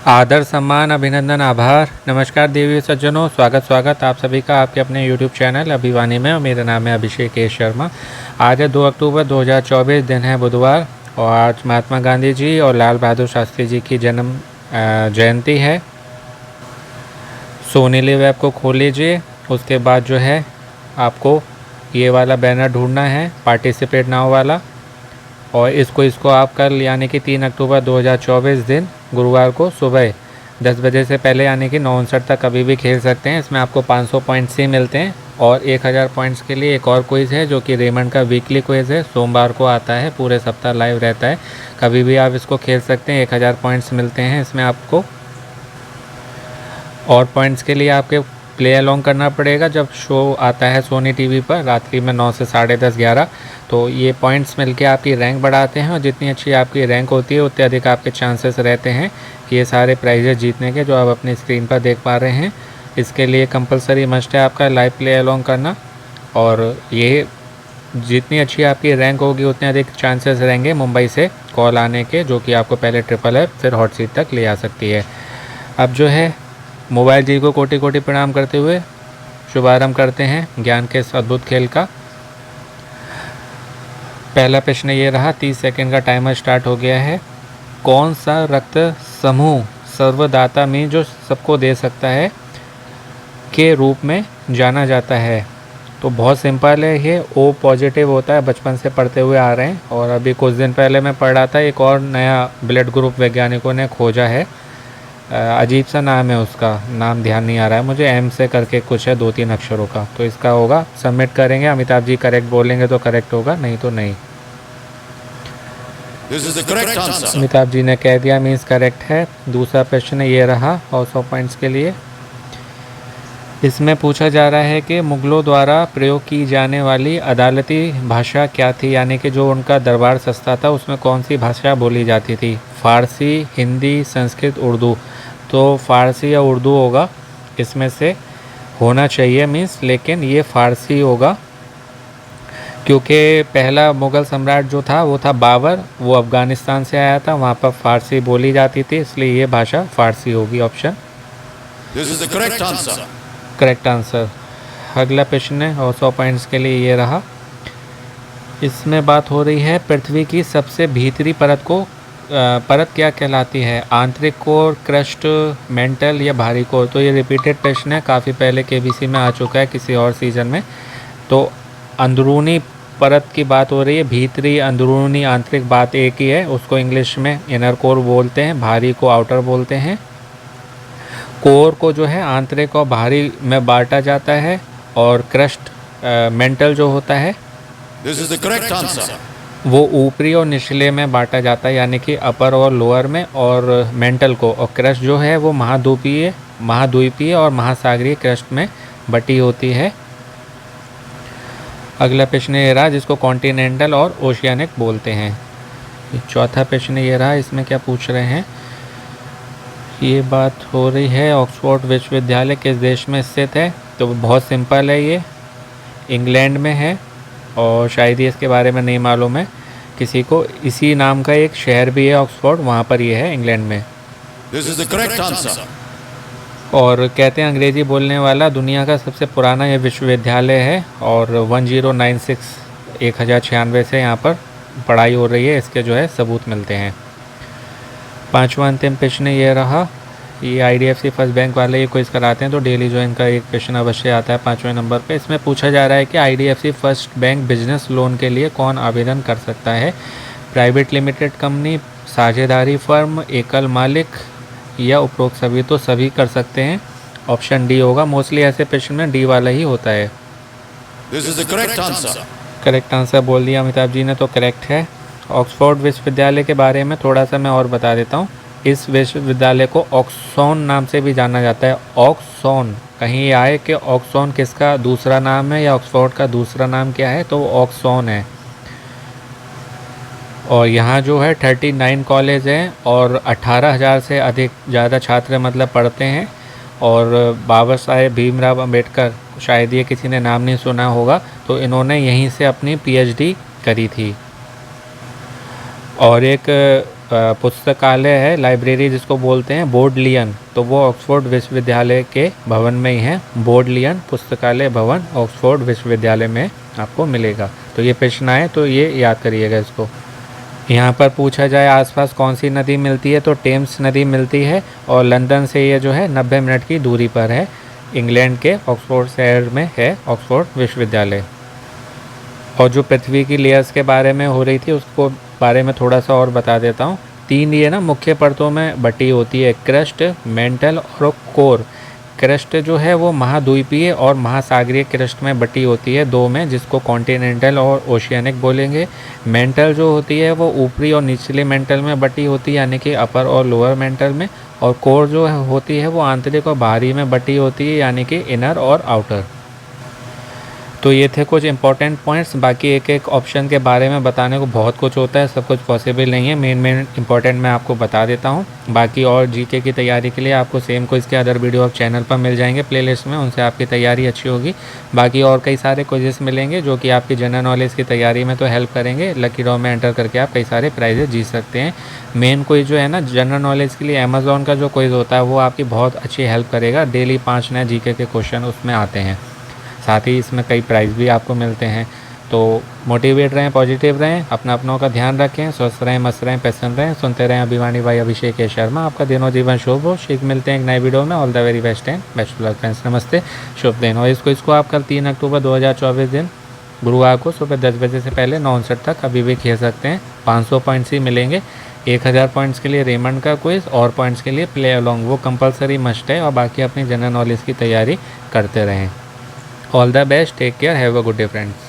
आदर सम्मान अभिनंदन आभार। नमस्कार देवी सज्जनों, स्वागत आप सभी का आपके अपने YouTube चैनल अभिवानी में। मेरा नाम है अभिषेक ए शर्मा। आज है 2 अक्टूबर 2024, दिन है बुधवार, और आज महात्मा गांधी जी और लाल बहादुर शास्त्री जी की जयंती है। सोनी लिव ऐप को खोल लीजिए। उसके बाद जो है आपको ये वाला बैनर ढूंढना है, पार्टिसिपेट नाउ वाला, और इसको आप कल यानी कि 3 अक्टूबर 2024 दिन गुरुवार को सुबह 10 बजे से पहले यानी कि 9:59 तक कभी भी खेल सकते हैं। इसमें आपको 500 पॉइंट्स ही मिलते हैं, और 1000 पॉइंट्स के लिए एक और क्विज़ है जो कि रेमंड का वीकली क्विज़ है। सोमवार को आता है, पूरे सप्ताह लाइव रहता है। कभी भी आप इसको खेल सकते हैं। 1000 पॉइंट्स मिलते हैं इसमें आपको, और पॉइंट्स के लिए आपके प्ले अलोंग करना पड़ेगा जब शो आता है सोनी टीवी पर रात्रि में 9 से 10:30 11। तो ये पॉइंट्स मिलके आपकी रैंक बढ़ाते हैं, और जितनी अच्छी आपकी रैंक होती है उतने अधिक आपके चांसेस रहते हैं कि ये सारे प्राइजेस जीतने के जो आप अपनी स्क्रीन पर देख पा रहे हैं। इसके लिए कंपलसरी मस्ट है आपका लाइव प्ले अलोंग करना, और ये जितनी अच्छी आपकी रैंक होगी उतने अधिक चांसेस रहेंगे मुंबई से कॉल आने के, जो कि आपको पहले ट्रिपल है फिर हॉट सीट तक ले आ सकती है। अब जो है मोबाइल जी को कोटि कोटि प्रणाम करते हुए शुभारंभ करते हैं ज्ञान के इस अद्भुत खेल का। पहला प्रश्न ये रहा, 30 सेकंड का टाइमर स्टार्ट हो गया है। कौन सा रक्त समूह सर्वदाता में जो सबको दे सकता है के रूप में जाना जाता है? तो बहुत सिंपल है, ये ओ पॉजिटिव होता है, बचपन से पढ़ते हुए आ रहे हैं। और अभी कुछ दिन पहले मैं पढ़ रहा था, एक और नया ब्लड ग्रुप वैज्ञानिकों ने खोजा है। अजीब सा नाम है, उसका नाम ध्यान नहीं आ रहा है मुझे, एम से करके कुछ है, 2-3 अक्षरों का। तो इसका होगा, सबमिट करेंगे, अमिताभ जी करेक्ट बोलेंगे तो करेक्ट होगा, नहीं तो नहीं। अमिताभ जी ने कह दिया, मीन्स करेक्ट है। दूसरा प्रश्न ये रहा और 100 पॉइंट्स के लिए। इसमें पूछा जा रहा है कि मुगलों द्वारा प्रयोग की जाने वाली अदालती भाषा क्या थी, यानी कि जो उनका दरबार सस्ता था उसमें कौन सी भाषा बोली जाती थी? फारसी, हिंदी, संस्कृत, उर्दू। तो फारसी या उर्दू होगा, इसमें से होना चाहिए मीन्स, लेकिन ये फारसी होगा, क्योंकि पहला मुग़ल सम्राट जो था वो था बाबर, वो अफ़गानिस्तान से आया था, वहाँ पर फ़ारसी बोली जाती थी, इसलिए ये भाषा फ़ारसी होगी। Option correct answer. अगला प्रश्न है और 100 पॉइंट्स के लिए ये रहा। इसमें बात हो रही है पृथ्वी की सबसे भीतरी परत क्या कहलाती है? आंतरिक कोर, क्रस्ट, मेंटल या बाहरी कोर? तो ये रिपीटेड प्रश्न है, काफ़ी पहले केबीसी में आ चुका है किसी और सीज़न में। तो अंदरूनी परत की बात हो रही है, भीतरी, अंदरूनी, आंतरिक बात एक ही है। उसको इंग्लिश में इनर कोर बोलते हैं, बाहरी को आउटर बोलते हैं। कोर को जो है आंतरिक और बाहरी में बांटा जाता है, और क्रस्ट मेंटल जो होता है वो ऊपरी और निचले में बांटा जाता है, यानी कि अपर और लोअर में, और मेंटल को, और क्रस्ट जो है वो महाद्वीपीय और महासागरीय क्रस्ट में बटी होती है। अगला प्रश्न ये रहा, जिसको कॉन्टिनेंटल और ओशियानिक बोलते हैं। चौथा प्रश्न ये रहा, इसमें क्या पूछ रहे हैं? ये बात हो रही है ऑक्सफोर्ड विश्वविद्यालय किस देश में स्थित है? तो बहुत सिंपल है, ये इंग्लैंड में है, और शायद ही इसके बारे में नहीं मालूम है किसी को। इसी नाम का एक शहर भी है ऑक्सफोर्ड, वहाँ पर ये है इंग्लैंड में। और कहते हैं अंग्रेज़ी बोलने वाला दुनिया का सबसे पुराना ये विश्वविद्यालय है, और 1096 से यहाँ पर पढ़ाई हो रही है, इसके जो है सबूत मिलते हैं। पांचवा अंतिम प्रश्न ये रहा, ये IDFC फर्स्ट बैंक वाले ये क्विज़ कराते हैं, तो डेली जो इनका एक प्रश्न अवश्य आता है 5वें नंबर पे। इसमें पूछा जा रहा है कि IDFC first bank business loan के लिए कौन आवेदन कर सकता है? प्राइवेट लिमिटेड कंपनी, साझेदारी फर्म, एकल मालिक या उपरोक्त सभी? तो सभी कर सकते हैं, ऑप्शन डी होगा। मोस्टली ऐसे प्रश्न में डी वाला ही होता है। करेक्ट आंसर बोल दिया अमिताभ जी ने, तो करेक्ट है। ऑक्सफोर्ड विश्वविद्यालय के बारे में थोड़ा सा मैं और बता देता हूँ। इस विश्वविद्यालय को ऑक्सफोर्ड नाम से भी जाना जाता है। ऑक्सफोर्ड, कहीं ये आए कि ऑक्सफोर्ड किसका दूसरा नाम है या ऑक्सफोर्ड का दूसरा नाम क्या है, तो वो ऑक्सफोर्ड है। और यहाँ जो है 39 कॉलेज हैं, और 18,000 से अधिक ज़्यादा छात्र मतलब पढ़ते हैं। और बाबा साहेब भीमराव अंबेडकर, शायद ये किसी ने नाम नहीं सुना होगा, तो इन्होंने यहीं से अपनी PhD करी थी। और एक पुस्तकालय है, लाइब्रेरी जिसको बोलते हैं बोर्डलियन, तो वो ऑक्सफोर्ड विश्वविद्यालय के भवन में ही है। बोर्डलियन पुस्तकालय भवन ऑक्सफोर्ड विश्वविद्यालय में आपको मिलेगा। तो ये प्रश्न आए तो ये याद करिएगा इसको। यहाँ पर पूछा जाए आसपास कौन सी नदी मिलती है, तो टेम्स नदी मिलती है और लंदन से ये जो है 90 मिनट की दूरी पर है। इंग्लैंड के ऑक्सफोर्ड शहर में है ऑक्सफोर्ड विश्वविद्यालय। और जो पृथ्वी की लेयर्स के बारे में हो रही थी उसको बारे में थोड़ा सा और बता देता हूँ। 3 ये ना मुख्य परतों में बटी होती है, क्रस्ट, मेंटल और कोर। क्रस्ट जो है वो महाद्वीपीय और महासागरीय क्रस्ट में बटी होती है 2 में, जिसको कॉन्टिनेंटल और ओशियानिक बोलेंगे। मेंटल जो होती है वो ऊपरी और निचले मेंटल में बटी होती है, यानी कि अपर और लोअर मेंटल में। और कोर जो होती है वो आंतरिक और बाहरी में बटी होती है, यानी कि इनर और आउटर। तो ये थे कुछ इंपॉर्टेंट पॉइंट्स। बाकी एक एक ऑप्शन के बारे में बताने को बहुत कुछ होता है, सब कुछ पॉसिबल नहीं है। मेन इंपॉर्टेंट मैं आपको बता देता हूँ। बाकी और जीके की तैयारी के लिए आपको सेम क्विज़ के अदर वीडियो आप चैनल पर मिल जाएंगे प्लेलिस्ट में, उनसे आपकी तैयारी अच्छी होगी। बाकी और कई सारे क्विजेस मिलेंगे जो कि आपकी जनरल नॉलेज की तैयारी में तो हेल्प करेंगे। लकी ड्रॉ में एंटर करके आप कई सारे प्राइजेस जीत सकते हैं। मेन क्विज जो है ना जनरल नॉलेज के लिए अमेज़ॉन का जो क्विज़ होता है वो आपकी बहुत अच्छी हेल्प करेगा। डेली 5 नए जीके के क्वेश्चन उसमें आते हैं, साथ ही इसमें कई प्राइज़ भी आपको मिलते हैं। तो मोटिवेट रहें, पॉजिटिव रहें, अपनों का ध्यान रखें, स्वस्थ रहें, मस्त रहें, प्रसन्न रहें। सुनते रहें अभिमानी भाई अभिषेक के शर्मा। आपका दिनों जीवन शुभ हो। शीघ्र मिलते हैं एक नए वीडियो में। All the very best and best luck friends. नमस्ते, शुभ दिन। और इसको आप कल 3 अक्टूबर 2024 दिन गुरुवार को सुबह 10 बजे से पहले 9:59 तक अभी भी खेल सकते हैं। 500 पॉइंट्स ही मिलेंगे। 1000 पॉइंट्स के लिए रेमंड का क्विज़ और पॉइंट्स के लिए प्ले अलॉन्ग, वो कंपलसरी मस्ट है। और बाकी अपनी जनरल नॉलेज की तैयारी करते रहें। All the best. Take care. Have a good day, friends.